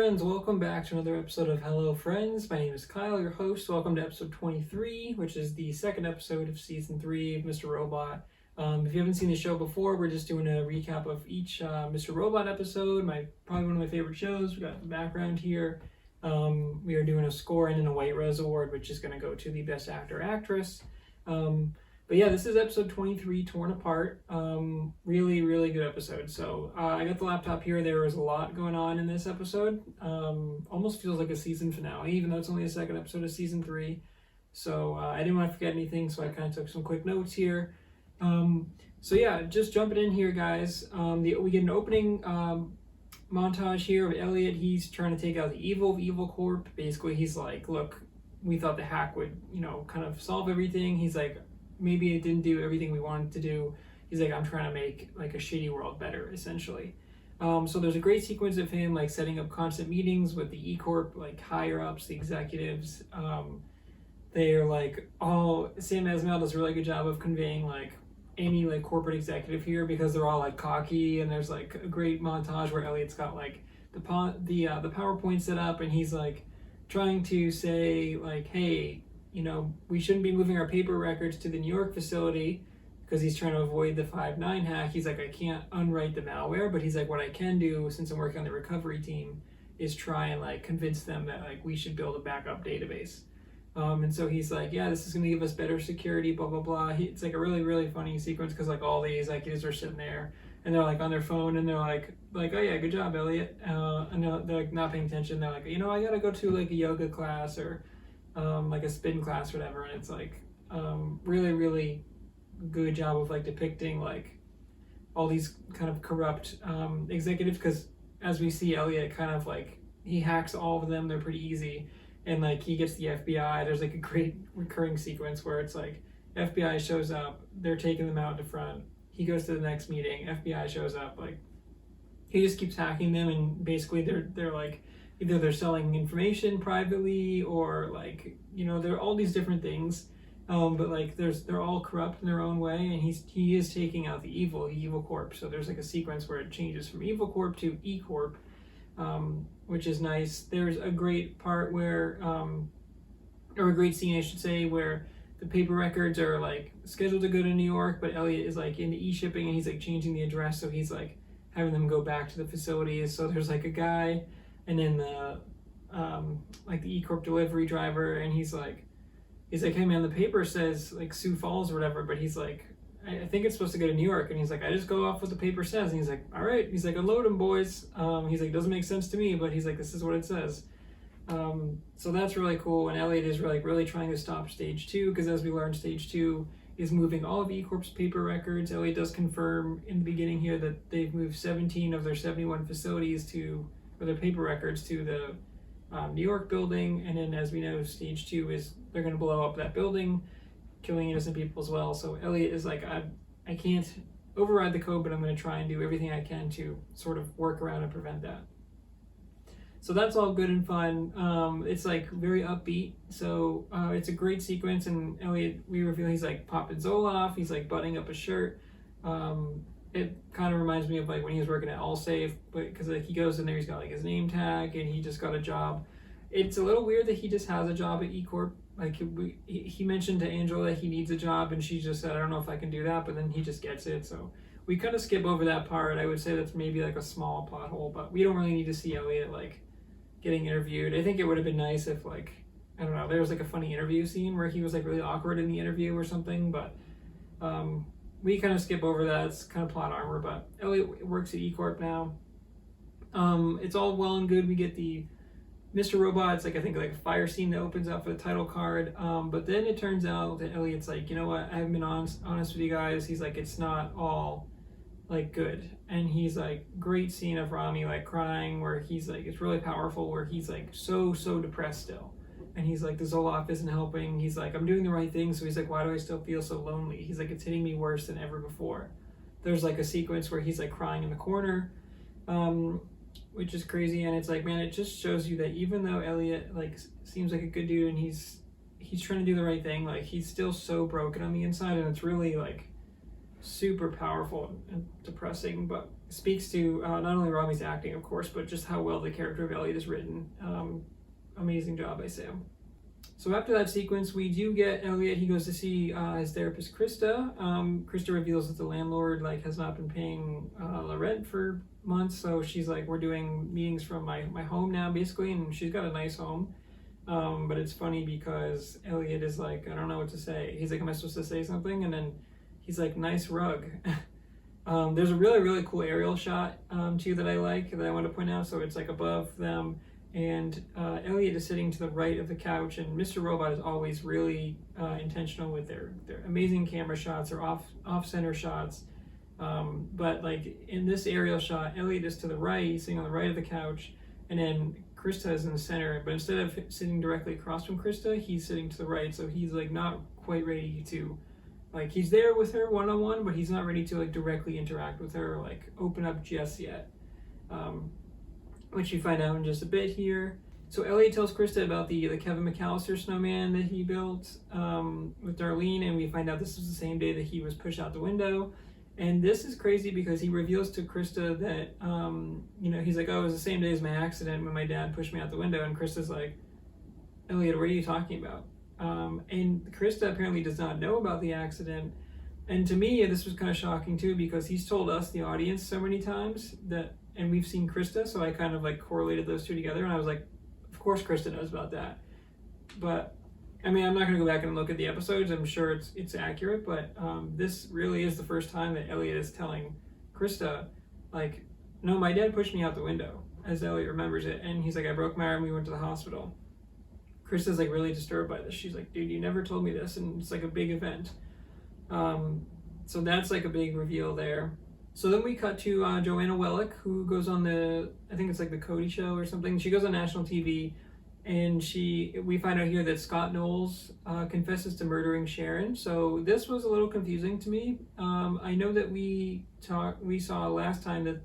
friends, welcome back to another episode of Hello Friends. My name is Kyle, your host. Welcome to episode 23, which is the second episode of season 3 of Mr. Robot. If you haven't seen the show before, we're just doing a recap of each Mr. Robot episode. Probably one of my favorite shows. We got the background here. We are doing a score and a White Rose Award, which is going to go to the Best Actor Actress. But yeah, this is episode 23, Torn Apart. Really, really good episode. So I got the laptop here. There was a lot going on in this episode. Almost feels like a season finale, even though it's only the second episode of season 3. So I didn't want to forget anything, so I kind of took some quick notes here. So yeah, just jumping in here, guys. We get an opening montage here of Elliot. He's trying to take out the evil of Evil Corp. Basically, he's like, look, we thought the hack would, kind of solve everything. He's like, maybe it didn't do everything we wanted to do. He's like, I'm trying to make like a shitty world better, essentially. So there's a great sequence of him like setting up constant meetings with the E-Corp, like higher ups, the executives. They are like, Sam Esmail does a really good job of conveying like any like corporate executive here, because they're all like cocky, and there's like a great montage where Elliot's got like the PowerPoint set up, and he's like trying to say like, hey, we shouldn't be moving our paper records to the New York facility, because he's trying to avoid the 5.9 hack. He's like, I can't unwrite the malware, but he's like, what I can do, since I'm working on the recovery team, is try and like convince them that like we should build a backup database. And so he's like, yeah, this is going to give us better security, blah, blah, blah. It's like a really, really funny sequence, because like all the executives are sitting there and they're like on their phone, and they're like, oh yeah, good job, Elliot. And they're like not paying attention. They're like, I got to go to like a yoga class or like a spin class or whatever. And it's like really, really good job of like depicting like all these kind of corrupt executives, because as we see, Elliot kind of like, he hacks all of them. They're pretty easy. And like he gets the FBI. There's like a great recurring sequence where it's like FBI shows up, they're taking them out to front. He goes to the next meeting, FBI shows up. Like he just keeps hacking them, and basically they're like, either they're selling information privately, or like, they're all these different things. But like they're all corrupt in their own way, and he is taking out the Evil Corp. So there's like a sequence where it changes from Evil Corp to E Corp. Which is nice. There's a great part where, or a great scene, I should say, where the paper records are like scheduled to go to New York, but Elliot is like into e-shipping, and he's like changing the address, so he's like having them go back to the facilities. So there's like a guy, and then the like the E-Corp delivery driver, and he's like, hey man, the paper says like Sioux Falls or whatever, but he's like, I think it's supposed to go to New York. And he's like, I just go off what the paper says. And he's like, all right. He's like, unload them, boys. He's like, doesn't make sense to me, but he's like, this is what it says. So that's really cool. And Elliot is really trying to stop Stage 2, because as we learned, Stage 2 is moving all of E-Corp's paper records. Elliot does confirm in the beginning here that they've moved 17 of their 71 facilities or their paper records to the New York building. And then, as we know, Stage 2 is they're going to blow up that building, killing innocent people as well. So Elliot is like, I can't override the code, but I'm going to try and do everything I can to sort of work around and prevent that. So that's all good and fun. It's like very upbeat. So it's a great sequence, and Elliot, we reveal he's like popping Zoloft. He's like buttoning up a shirt. It kind of reminds me of like when he was working at Allsafe, but because like he goes in there, he's got like his name tag, and he just got a job. It's a little weird that he just has a job at E-Corp. Like he mentioned to Angela that he needs a job, and she just said, I don't know if I can do that, but then he just gets it. So we kind of skip over that part. I would say that's maybe like a small plot hole, but we don't really need to see Elliot like getting interviewed. I think it would have been nice if like, I don't know, there was like a funny interview scene where he was like really awkward in the interview or something, but we kind of skip over that. It's kind of plot armor, but Elliot works at E-Corp now. It's all well and good. We get the Mr. Robot, it's like, I think like a fire scene that opens up for the title card. But then it turns out that Elliot's like, you know what, I haven't been honest with you guys. He's like, it's not all like good. And he's like, great scene of Rami like crying, where he's like, it's really powerful, where he's like so depressed still. And he's like, the Zoloft isn't helping. He's like, I'm doing the right thing. So he's like, why do I still feel so lonely? He's like, it's hitting me worse than ever before. There's like a sequence where he's like crying in the corner. Which is crazy. And it's like, man, it just shows you that even though Elliot like seems like a good dude, and he's trying to do the right thing, like he's still so broken on the inside, and it's really like super powerful and depressing, but speaks to not only Rami's acting, of course, but just how well the character of Elliot is written. Amazing job by Sam. So after that sequence, we do get Elliot. He goes to see his therapist, Krista. Krista reveals that the landlord has not been paying the rent for months, so she's like, we're doing meetings from my home now, basically, and she's got a nice home. But it's funny because Elliot is like, I don't know what to say. He's like, am I supposed to say something? And then he's like, nice rug. There's a really, really cool aerial shot too that I like, that I want to point out. So it's like above them, and Elliot is sitting to the right of the couch, and Mr. Robot is always really intentional with their amazing camera shots or off-center shots. But like in this aerial shot, Elliot is to the right, he's sitting on the right of the couch, and then Krista is in the center, but instead of sitting directly across from Krista, he's sitting to the right, so he's like not quite ready to, like, he's there with her one-on-one, but he's not ready to like directly interact with her or like open up just yet, which you find out in just a bit here. So Elliot tells Krista about the Kevin McAllister snowman that he built with Darlene, and we find out this was the same day that he was pushed out the window. And this is crazy because he reveals to Krista that, he's like, oh, it was the same day as my accident when my dad pushed me out the window. And Krista's like, Elliot, what are you talking about? And Krista apparently does not know about the accident. And to me, this was kind of shocking too, because he's told us, the audience, so many times that, and we've seen Krista, so I kind of like correlated those two together. And I was like, of course Krista knows about that. But I mean, I'm not going to go back and look at the episodes. I'm sure it's accurate, but this really is the first time that Elliot is telling Krista, like, no, my dad pushed me out the window, as Elliot remembers it. And he's like, I broke my arm, we went to the hospital. Krista's like really disturbed by this. She's like, dude, you never told me this, and it's like a big event. So that's like a big reveal there. So then we cut to Joanna Wellick, who goes on I think it's like the Cody Show or something. She goes on national TV. And we find out here that Scott Knowles confesses to murdering Sharon. So this was a little confusing to me. I know that we saw last time that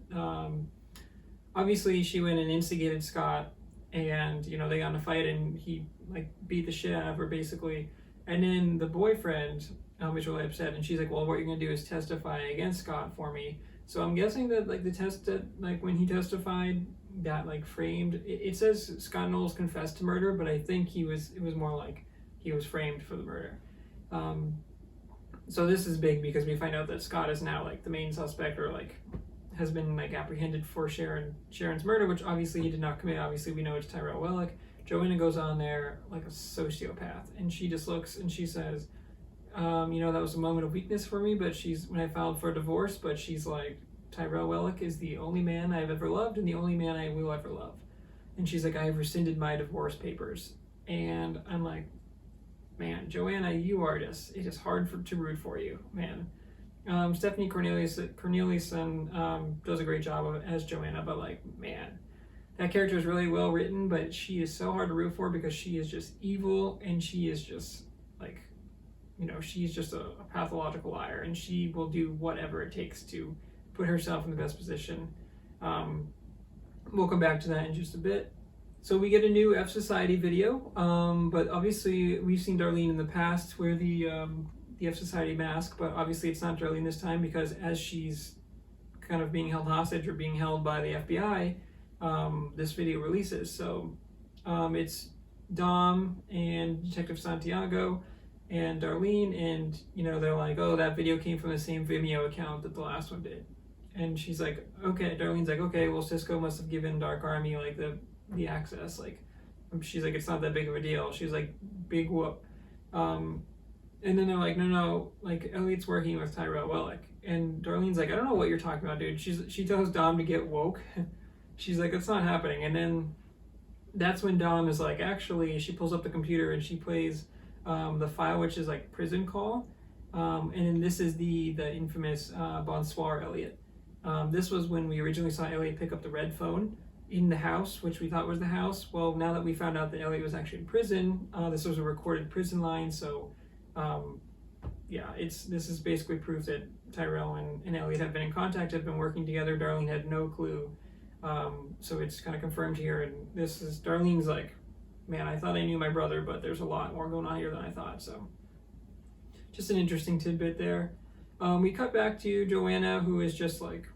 obviously she went and instigated Scott, and they got in a fight, and he like beat the shit out of her basically. And then the boyfriend was really upset, and she's like, well, what you're gonna do is testify against Scott for me. So I'm guessing that like the test that like when he testified, that like framed, it says Scott Knowles confessed to murder, but I think it was more like he was framed for the murder. So this is big because we find out that Scott is now like the main suspect, or like has been like apprehended for Sharon's murder, which obviously he did not commit. Obviously we know it's Tyrell Wellick. Joanna goes on there like a sociopath, and she just looks and she says, that was a moment of weakness for me, but when I filed for a divorce, but she's like, Tyrell Wellick is the only man I've ever loved and the only man I will ever love. And she's like, I have rescinded my divorce papers. And I'm like, man, Joanna, you are just, it is hard to root for you, man. Stephanie Corneliuson does a great job as Joanna, but like, man, that character is really well written, but she is so hard to root for because she is just evil, and she is just like, she's just a pathological liar, and she will do whatever it takes to put herself in the best position. We'll come back to that in just a bit. So we get a new F Society video, but obviously we've seen Darlene in the past wear the F Society mask, but obviously it's not Darlene this time, because as she's kind of being held hostage or being held by the FBI, this video releases. So it's Dom and Detective Santiago and Darlene, and they're like, oh, that video came from the same Vimeo account that the last one did. And she's like, okay, Darlene's like, okay, well, Cisco must have given Dark Army like the access. Like, she's like, it's not that big of a deal. She's like, big whoop. And then they're like, no, like Elliot's working with Tyrell Wellick. And Darlene's like, I don't know what you're talking about, dude. She tells Dom to get woke. She's like, it's not happening. And then that's when Dom is like, actually, she pulls up the computer and she plays the file, which is like Prison Call. And then this is the infamous Bonsoir Elliot. This was when we originally saw Elliot pick up the red phone in the house, which we thought was the house. Well, now that we found out that Elliot was actually in prison, this was a recorded prison line. So this is basically proof that Tyrell and Elliot have been in contact, have been working together. Darlene had no clue. So it's kind of confirmed here. And this is, Darlene's like, man, I thought I knew my brother, but there's a lot more going on here than I thought. So just an interesting tidbit there. We cut back to Joanna, who is just like,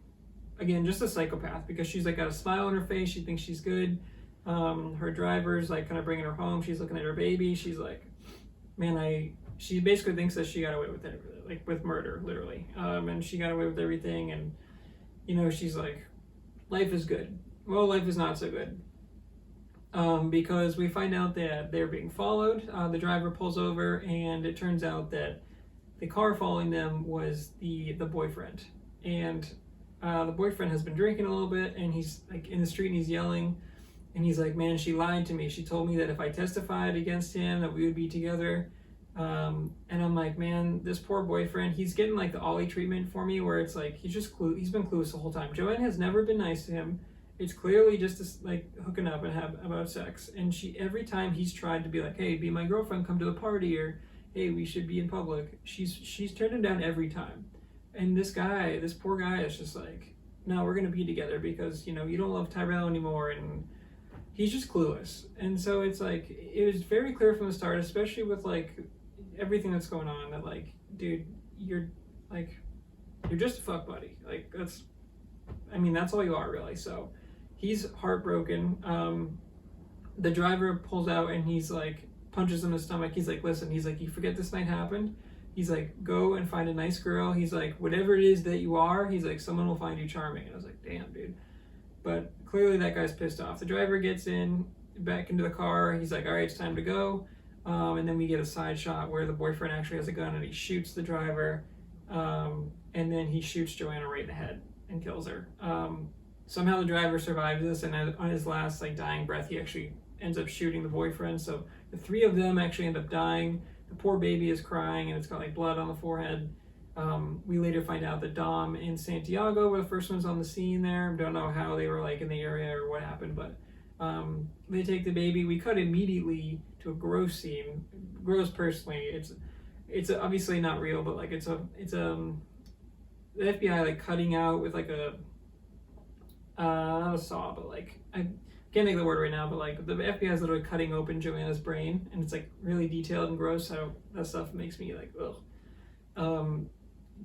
again, just a psychopath, because she's like got a smile on her face. She thinks she's good. Her driver's like kind of bringing her home. She's looking at her baby. She's like, man, she basically thinks that she got away with it, like with murder, literally. And she got away with everything. And, you know, she's like, life is good. Well, life is not so good. Because we find out that they're being followed. The driver pulls over, and it turns out that the car following them was the boyfriend. And the boyfriend has been drinking a little bit, and he's like in the street and he's yelling. And he's like, man, she lied to me. She told me that if I testified against him, that we would be together. And I'm like, man, this poor boyfriend, he's getting like the Ollie treatment for me, where it's like, he's been clueless the whole time. Joanne has never been nice to him. It's clearly just like hooking up and have about sex. And every time he's tried to be like, hey, be my girlfriend, come to the party, or hey, we should be in public, she's turned him down every time. And this poor guy is just like, no, we're gonna be together because, you know, you don't love Tyrell anymore, and he's just clueless. And so it's like, it was very clear from the start, especially with like everything that's going on, that like, dude, you're just a fuck buddy. Like that's all you are, really. So he's heartbroken. The driver pulls out and he's like, punches him in the stomach. He's like, listen, he's like, you forget this night happened? He's like, go and find a nice girl. He's like, whatever it is that you are, he's like, someone will find you charming. And I was like, damn, dude. But clearly that guy's pissed off. The driver gets back into the car. He's like, all right, it's time to go. And then we get a side shot where the boyfriend actually has a gun and he shoots the driver. And then he shoots Joanna right in the head and kills her. Somehow the driver survives this, and on his last like dying breath, he actually ends up shooting the boyfriend. So the three of them actually end up dying. The poor baby is crying, and it's got like blood on the forehead. We later find out that Dom and Santiago were the first ones on the scene there. Don't know how they were like in the area or what happened, but they take the baby. We cut immediately to a gross scene. Gross personally. It's obviously not real, but like it's the FBI like cutting out with like not a saw, but like I can't think of the word right now, but like the FBI is literally cutting open Joanna's brain, and it's like really detailed and gross. So that stuff makes me like ugh.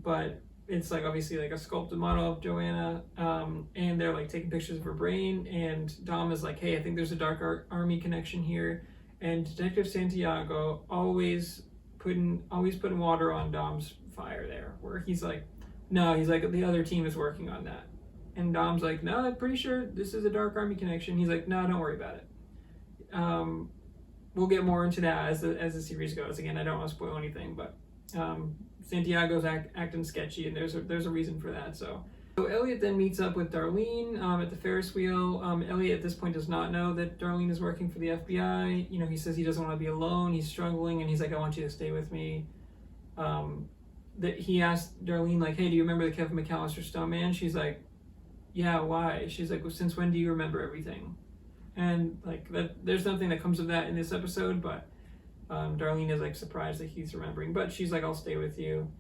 But it's like obviously like a sculpted model of Joanna, and they're like taking pictures of her brain, and Dom is like, hey, I think there's a Dark Army connection here, and Detective Santiago always putting water on Dom's fire there, where he's like, no, he's like, the other team is working on that. And Dom's like, no, I'm pretty sure this is a Dark Army connection. He's like, no, don't worry about it. We'll get more into that as the series goes. Again, I don't want to spoil anything, but Santiago's acting sketchy, and there's a reason for that. So Elliot then meets up with Darlene at the Ferris wheel. Elliot at this point does not know that Darlene is working for the FBI. You know, he says he doesn't want to be alone. He's struggling, and he's like, I want you to stay with me. That he asked Darlene, like, hey, do you remember the Kevin McAllister stuntman? She's like, yeah, why? She's like, well, since when do you remember everything? And like that, there's nothing that comes of that in this episode, but Darlene is like surprised that he's remembering, but she's like, I'll stay with you,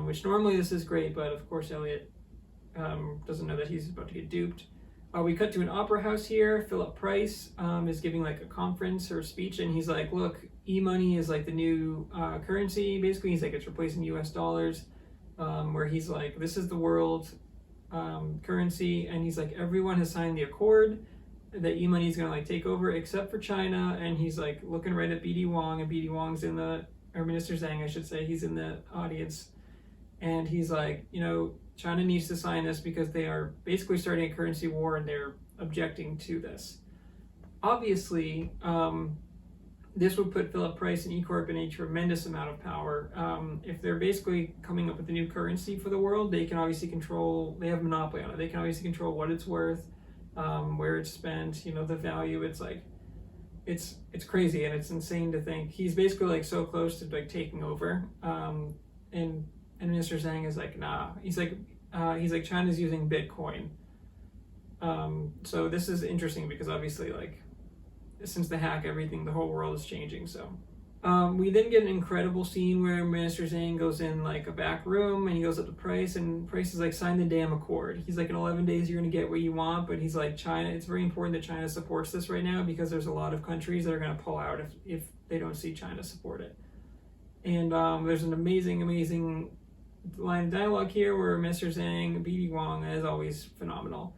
which normally this is great, but of course Elliot doesn't know that he's about to get duped. We cut to an opera house here. Philip Price is giving like a conference or speech, and he's like, look, e-money is like the new currency. Basically, he's like, it's replacing US dollars, where he's like, this is the world currency, and he's like, everyone has signed the accord that e-money is going to like take over except for China. And he's like looking right at BD Wong, and BD Wong's or Minister Zhang, I should say, he's in the audience, and he's like, you know, China needs to sign this because they are basically starting a currency war, and they're objecting to this. Obviously, this would put Philip Price and E-Corp in a tremendous amount of power. If they're basically coming up with a new currency for the world, they can obviously they have a monopoly on it. They can obviously control what it's worth, where it's spent, you know, the value. It's like, it's crazy, and it's insane to think. He's basically like so close to like taking over. And Mr. Zhang is like, nah. He's like China's using Bitcoin. So this is interesting because obviously, like, since the hack, the whole world is changing. So we then get an incredible scene where Minister Zhang goes in like a back room, and he goes up to Price, and Price is like, sign the damn accord. He's like, in 11 days you're gonna get what you want, but he's like, China, it's very important that China supports this right now, because there's a lot of countries that are gonna pull out if they don't see China support it. And there's an amazing line of dialogue here where Mr. Zhang, BD Wong, as always, phenomenal.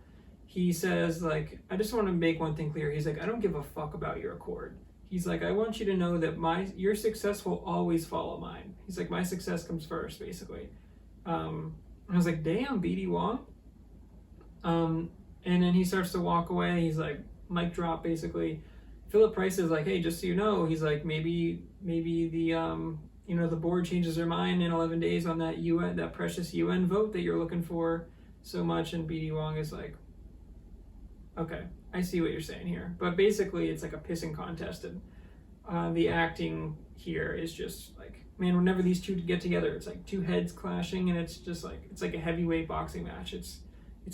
He says, like, I just want to make one thing clear. He's like, I don't give a fuck about your accord. He's like, I want you to know that your success will always follow mine. He's like, my success comes first, basically. I was like, damn, BD Wong. And then he starts to walk away. He's like, mic drop, basically. Philip Price is like, hey, just so you know, he's like, maybe the the board changes their mind in 11 days on that precious UN vote that you're looking for so much. And BD Wong is like, okay, I see what you're saying here. But basically, it's like a pissing contest, and the acting here is just like, man, whenever these two get together, it's like two heads clashing, and it's just like, it's like a heavyweight boxing match. It's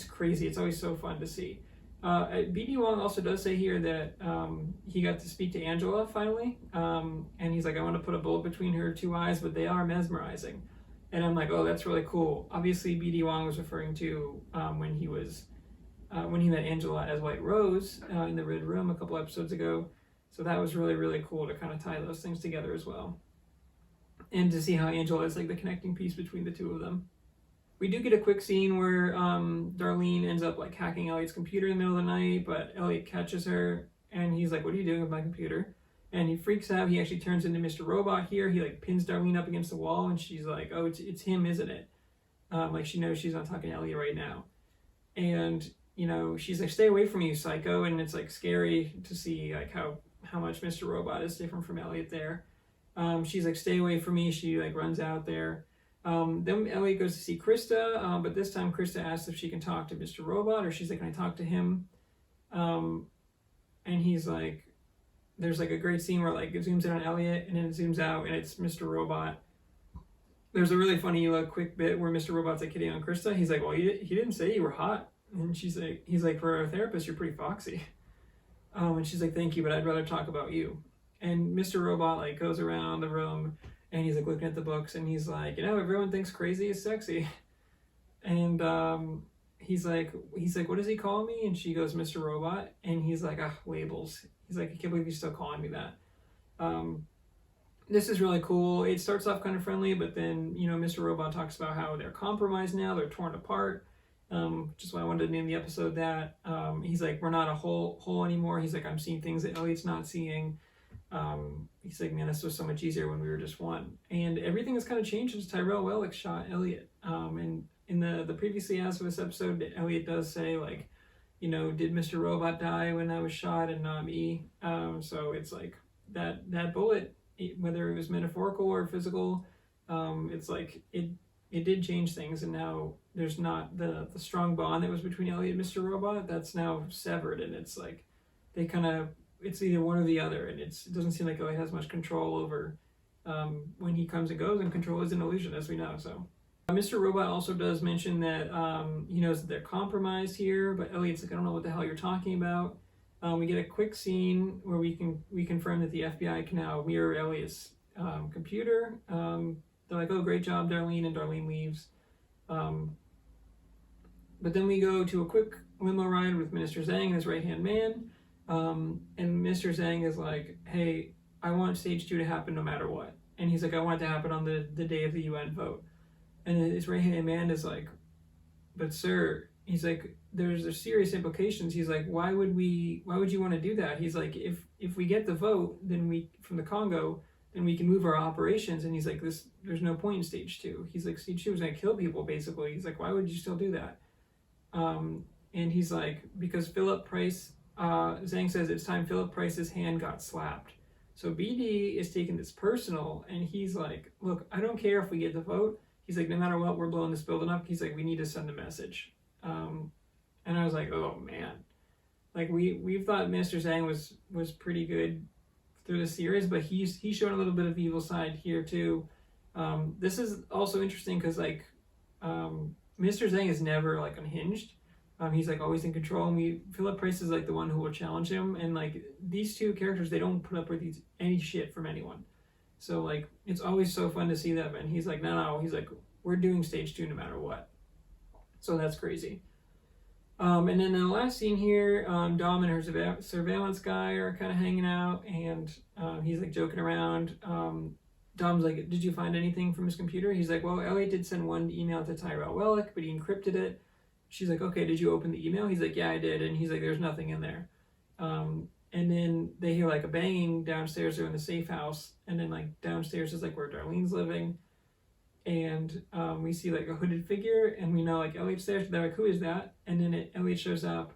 crazy. It's always so fun to see. BD Wong also does say here that he got to speak to Angela finally, and he's like, I want to put a bullet between her two eyes, but they are mesmerizing. And I'm like, oh, that's really cool. Obviously, BD Wong was referring to when he met Angela as White Rose in the Red Room a couple episodes ago. So that was really, really cool to kind of tie those things together as well. And to see how Angela is like the connecting piece between the two of them. We do get a quick scene where Darlene ends up like hacking Elliot's computer in the middle of the night, but Elliot catches her and he's like, what are you doing with my computer? And he freaks out. He actually turns into Mr. Robot here. He like pins Darlene up against the wall and she's like, oh, it's him, isn't it? Like she knows she's not talking to Elliot right now. And, she's like, stay away from me, you psycho. And it's like scary to see like how much Mr. Robot is different from Elliot there. She's like, stay away from me. She like runs out there. Then Elliot goes to see Krista, but this time Krista asks if she can talk to Mr. Robot, or she's like, can I talk to him? And he's like, there's like a great scene where like it zooms in on Elliot and then it zooms out and it's Mr. Robot. There's a really funny quick bit where Mr. Robot's like hitting on Krista. He's like, well, he didn't say you were hot. And he's like, for a therapist, you're pretty foxy. And she's like, thank you, but I'd rather talk about you. And Mr. Robot like goes around the room and he's like looking at the books and he's like, everyone thinks crazy is sexy. And he's like, what does he call me? And she goes, Mr. Robot. And he's like, labels. He's like, I can't believe you're still calling me that. This is really cool. It starts off kind of friendly, but then, Mr. Robot talks about how they're compromised now, they're torn apart. Which is why I wanted to name the episode that. He's like, we're not a whole anymore. He's like, I'm seeing things that Elliot's not seeing. He's like, man, this was so much easier when we were just one. And everything has kind of changed since Tyrell Wellick shot Elliot. And in the previously asked of this episode, Elliot does say like, did Mr. Robot die when I was shot and not me? So it's like that bullet, whether it was metaphorical or physical, it's like it did change things, and now there's not the strong bond that was between Elliot and Mr. Robot. That's now severed, and it's like it's either one or the other, and it doesn't seem like Elliot has much control over when he comes and goes, and control is an illusion, as we know. So Mr. Robot also does mention that he knows that they're compromised here, but Elliot's like, I don't know what the hell you're talking about. We get a quick scene where we confirm that the FBI can now mirror Elliot's computer. They're like, oh, great job, Darlene, and Darlene leaves. But then we go to a quick limo ride with Minister Zhang and his right-hand man. And Mr. Zhang is like, hey, I want stage 2 to happen no matter what. And he's like, I want it to happen on the day of the UN vote. And his right-hand man is like, but sir, he's like, there's serious implications. He's like, why would you want to do that? He's like, if we get the vote, then from the Congo, then we can move our operations. And he's like, there's no point in stage 2. He's like, stage 2 is going to kill people, basically. He's like, why would you still do that? And he's like, because Philip Price, Zhang says it's time Philip Price's hand got slapped. So BD is taking this personal, and he's like, look, I don't care if we get the vote. He's like, no matter what, we're blowing this building up. He's like, we need to send a message. And I was like, oh man. Like we've thought Mr. Zhang was pretty good through the series, but he's shown a little bit of evil side here too. This is also interesting because like Mr. Zhang is never like unhinged. He's like always in control, and Philip Price is like the one who will challenge him, and like these two characters, they don't put up with any shit from anyone. So like it's always so fun to see them, and he's like, no, he's like, we're doing stage 2 no matter what. So that's crazy. And then in the last scene here, Dom and her surveillance guy are kind of hanging out, and he's like joking around. Dom's like, did you find anything from his computer? He's like, well, Elliot did send one email to Tyrell Wellick, but he encrypted it. She's like, okay, did you open the email? He's like, yeah, I did. And he's like, there's nothing in there. And then they hear like a banging downstairs. They're in the safe house. And then like downstairs is like where Darlene's living. And we see like a hooded figure, and we know like Elliot's there. So they're like, who is that? And then Elliot shows up,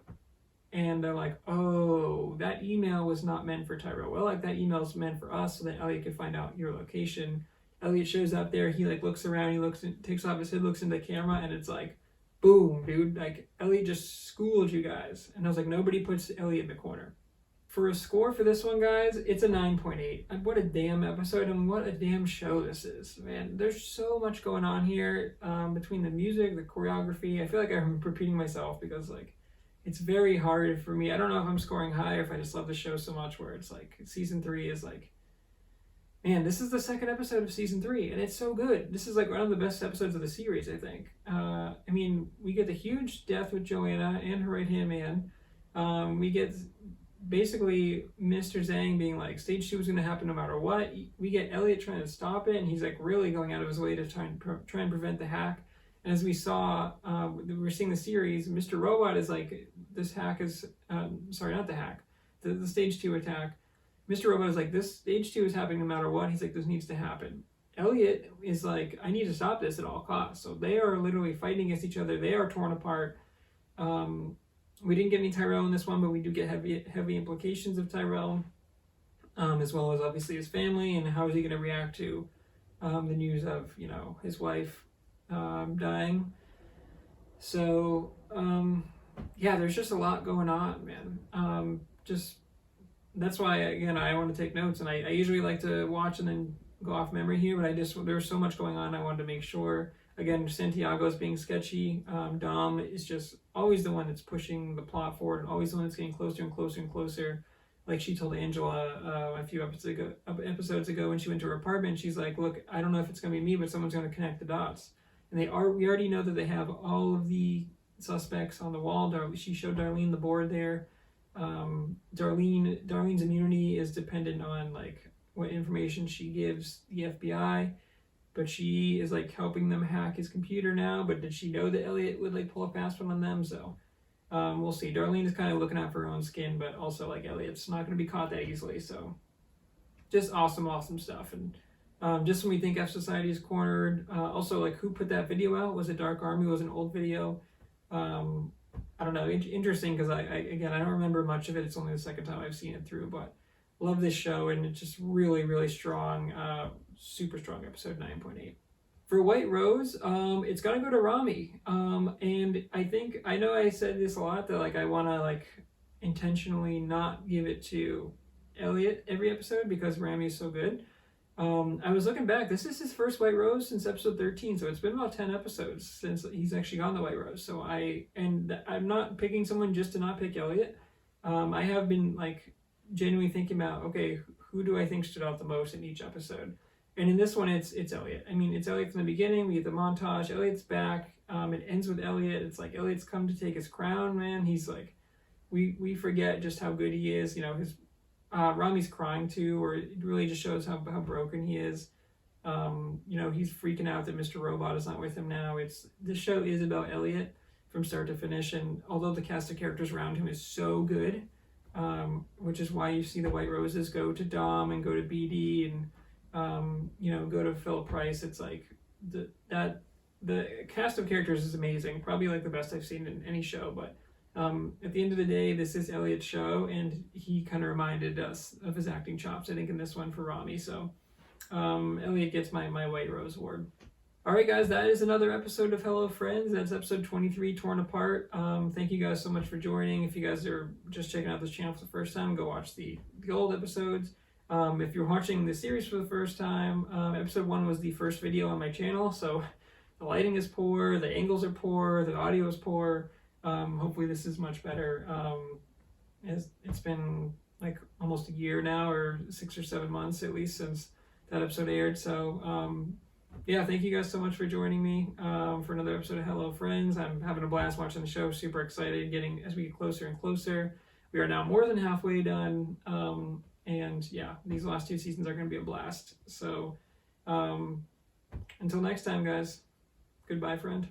and they're like, oh, that email was not meant for Tyrell Wellick. That email is meant for us so that Elliot could find out your location. Elliot shows up there. He like looks around. He looks, takes off his hood, looks into the camera, and it's like, boom, dude. Like Elliot just schooled you guys. And I was like, nobody puts Elliot in the corner. For a score for this one, guys, it's a 9.8. What a damn episode, and what a damn show this is. Man, there's so much going on here between the music, the choreography. I feel like I'm repeating myself because, like, it's very hard for me. I don't know if I'm scoring high or if I just love the show so much where it's like season 3 is like, man, this is the second episode of season 3, and it's so good. This is like one of the best episodes of the series, I think. I mean, we get the huge death with Joanna and her right-hand man. We get basically Mr. Zhang being like, stage 2 was going to happen no matter what. We get Elliot trying to stop it, and he's like really going out of his way to try and prevent the hack. And as we saw, we're seeing the series, Mr. Robot is like, this hack is, sorry, not the hack, the stage 2 attack. Mr. Robot is like, this stage 2 is happening no matter what. He's like, this needs to happen. Elliot is like, I need to stop this at all costs. So they are literally fighting against each other. They are torn apart. We didn't get any Tyrell in this one, but we do get heavy implications of Tyrell, as well as obviously his family and how is he going to react to the news of, you know, his wife dying. So yeah, there's just a lot going on, man. Just that's why, again, I want to take notes, and I usually like to watch and then go off memory here, but there's so much going on. I wanted to make sure. Again, Santiago's being sketchy. Dom is just always the one that's pushing the plot forward, and always the one that's getting closer and closer and closer. Like she told Angela a few episodes ago when she went to her apartment, she's like, look, I don't know if it's going to be me, but someone's going to connect the dots. And we already know that they have all of the suspects on the wall. She showed Darlene the board there. Darlene's immunity is dependent on like what information she gives the FBI. But she is like helping them hack his computer now. But did she know that Elliot would like pull a fast one on them? So we'll see. Darlene is kind of looking out for her own skin, but also like Elliot's not going to be caught that easily. So just awesome stuff. And just when we think F Society is cornered, also like who put that video out? Was it Dark Army? Was it an old video? I don't know. Interesting because I don't remember much of it. It's only the second time I've seen it through, but love this show, and it's just really strong. Super strong episode, 9.8. For White Rose, it's got to go to Rami. And I know I said this a lot, that like I want to like intentionally not give it to Elliot every episode because Rami is so good. I was looking back, this is his first White Rose since episode 13, so it's been about 10 episodes since he's actually gone the White Rose. So I'm not picking someone just to not pick Elliot. I have been like genuinely thinking about, okay, who do I think stood out the most in each episode? And in this one, it's Elliot. I mean, it's Elliot from the beginning. We get the montage. Elliot's back. It ends with Elliot. It's like Elliot's come to take his crown, man. He's like, we forget just how good he is. You know, his Rami's crying too, or it really just shows how broken he is. You know, he's freaking out that Mr. Robot is not with him now. This show is about Elliot from start to finish, and although the cast of characters around him is so good, which is why you see the White Roses go to Dom and go to BD and you know, go to Philip Price. It's like the cast of characters is amazing, probably like the best I've seen in any show. But at the end of the day, this is Elliot's show, and he kind of reminded us of his acting chops, I think, in this one for Rami. So Elliot gets my White Rose award. All right, guys, that is another episode of Hello Friends. That's episode 23, Torn Apart. Thank you guys so much for joining. If you guys are just checking out this channel for the first time, go watch the old episodes. If you're watching the series for the first time, episode 1 was the first video on my channel, so the lighting is poor, the angles are poor, the audio is poor. Hopefully this is much better. It's been like almost a year now, or 6 or 7 months at least, since that episode aired. So yeah, thank you guys so much for joining me for another episode of Hello Friends. I'm having a blast watching the show, super excited, as we get closer and closer. We are now more than halfway done. And yeah, these last 2 seasons are going to be a blast. So Until next time, guys. Goodbye, friend.